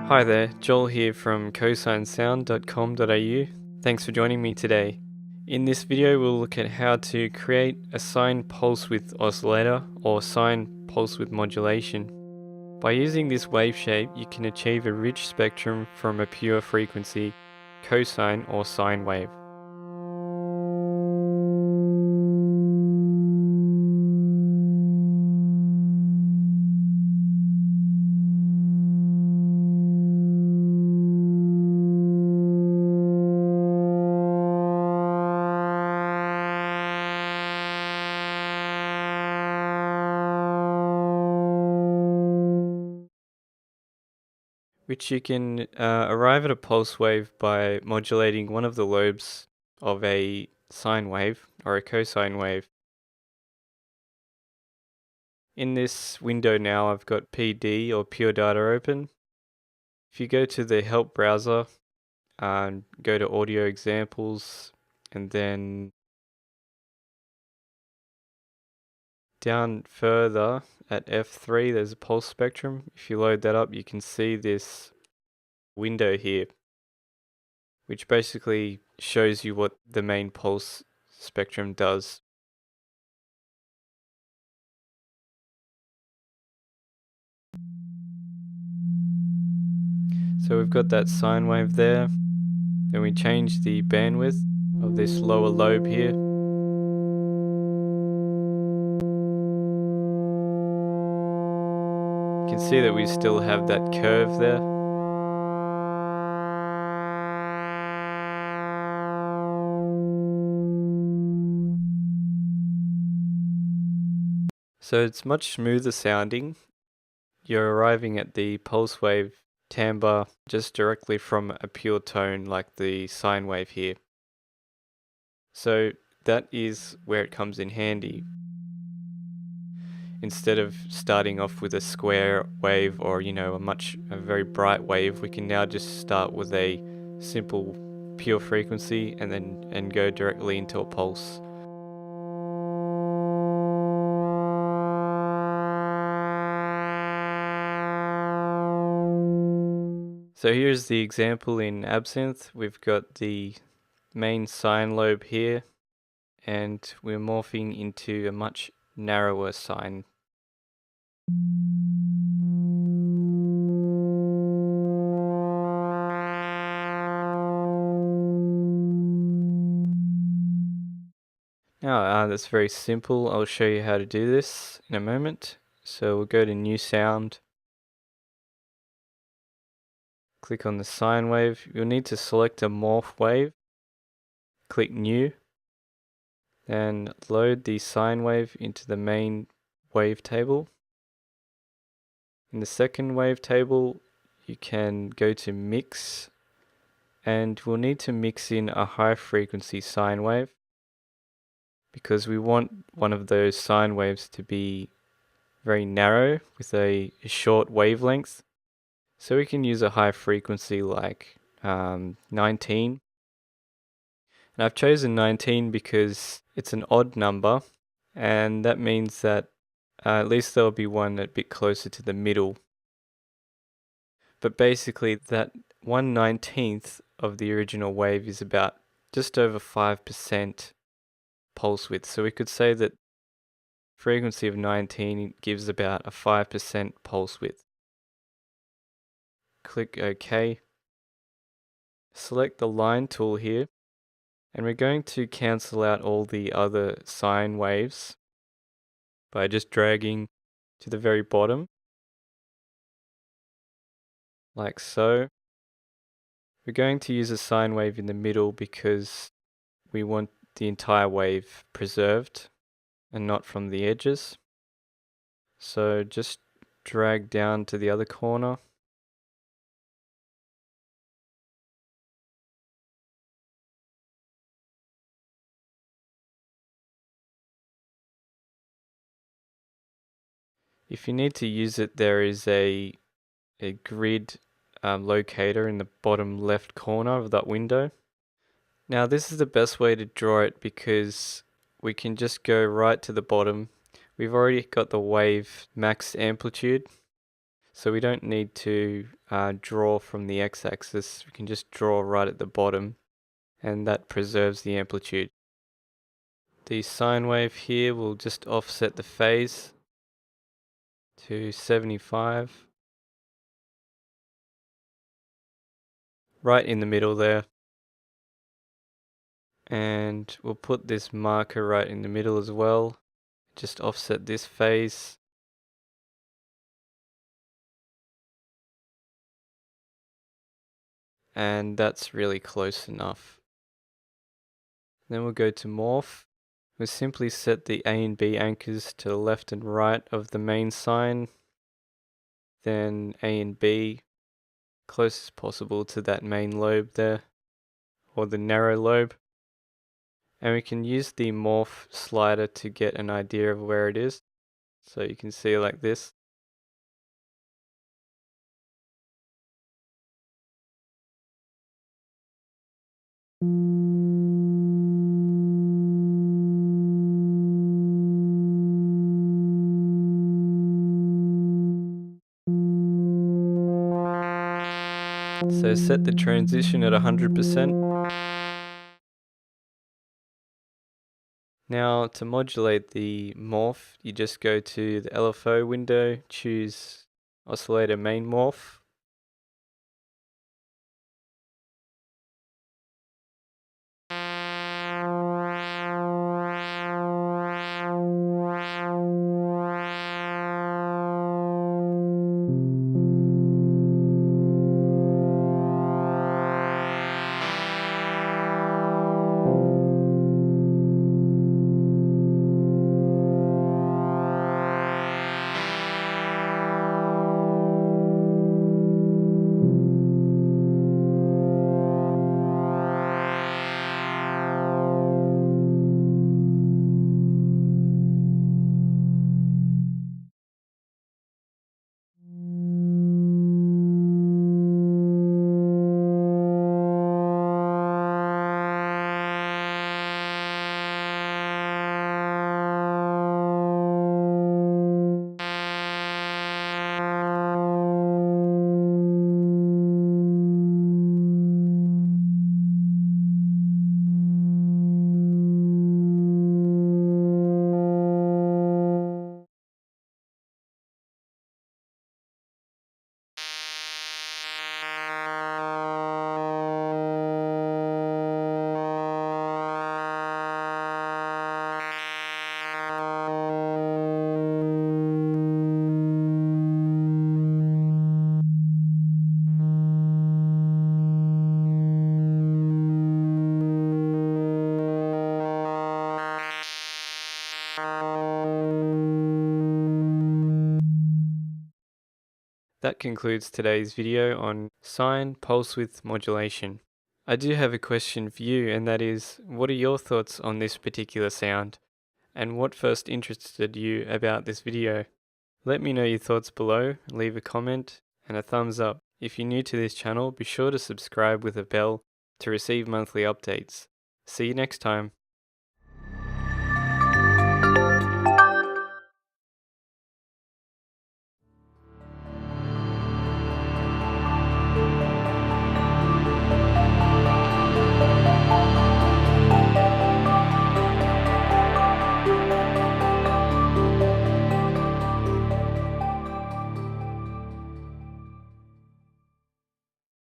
Hi there, Joel here from cosinesound.com.au. Thanks for joining me today. In this video we'll look at how to create a Sine-Pulse-Width oscillator or Sine-Pulse-Width Modulation. By using this wave shape you can achieve a rich spectrum from a pure frequency, cosine or sine wave. Which you can arrive at a pulse wave by modulating one of the lobes of a sine wave or a cosine wave. In this window now I've got PD or Pure Data open. If you go to the help browser, go to audio examples and then down further at F3 there's a pulse spectrum. If you load that up you can see this window here, which basically shows you what the main pulse spectrum does. So we've got that sine wave there, then we change the bandwidth of this lower lobe here. You can see that we still have that curve there. So it's much smoother sounding. You're arriving at the pulse wave timbre just directly from a pure tone like the sine wave here. So that is where it comes in handy. Instead of starting off with a square wave or a very bright wave, we can now just start with a simple pure frequency and go directly into a pulse. So here's the example in Absynth. We've got the main sine lobe here, and we're morphing into a much narrower sine. Now that's very simple. I'll show you how to do this in a moment. So we'll go to New Sound. Click on the sine wave. You'll need to select a morph wave. Click New. Then load the sine wave into the main wavetable. In the second wavetable, you can go to Mix, and we'll need to mix in a high frequency sine wave because we want one of those sine waves to be very narrow with a short wavelength. So we can use a high frequency like 19. And I've chosen 19 because it's an odd number, and that means that at least there'll be one a bit closer to the middle. But basically that 1/19th of the original wave is about just over 5% pulse width. So we could say that frequency of 19 gives about a 5% pulse width. Click OK. Select the line tool here, and we're going to cancel out all the other sine waves by just dragging to the very bottom, like so. We're going to use a sine wave in the middle because we want the entire wave preserved and not from the edges. So just drag down to the other corner. If you need to use it, there is a grid locator in the bottom left corner of that window. Now this is the best way to draw it because we can just go right to the bottom. We've already got the wave max amplitude, So we don't need to draw from the x-axis. We can just draw right at the bottom, and that preserves the amplitude. The sine wave here will just offset the phase to 75. Right in the middle there. And we'll put this marker right in the middle as well. Just offset this phase. And that's really close enough. Then we'll go to Morph. We'll simply set the A and B anchors to the left and right of the main sine. Then A and B close as possible to that main lobe there, or the narrow lobe. And we can use the Morph slider to get an idea of where it is. So you can see like this. So set the transition at 100%. Now to modulate the morph, you just go to the LFO window, choose oscillator main morph. That concludes today's video on Sine-Pulse-Width Modulation. I do have a question for you, and that is, what are your thoughts on this particular sound? And what first interested you about this video? Let me know your thoughts below, leave a comment and a thumbs up. If you're new to this channel, be sure to subscribe with a bell to receive monthly updates. See you next time.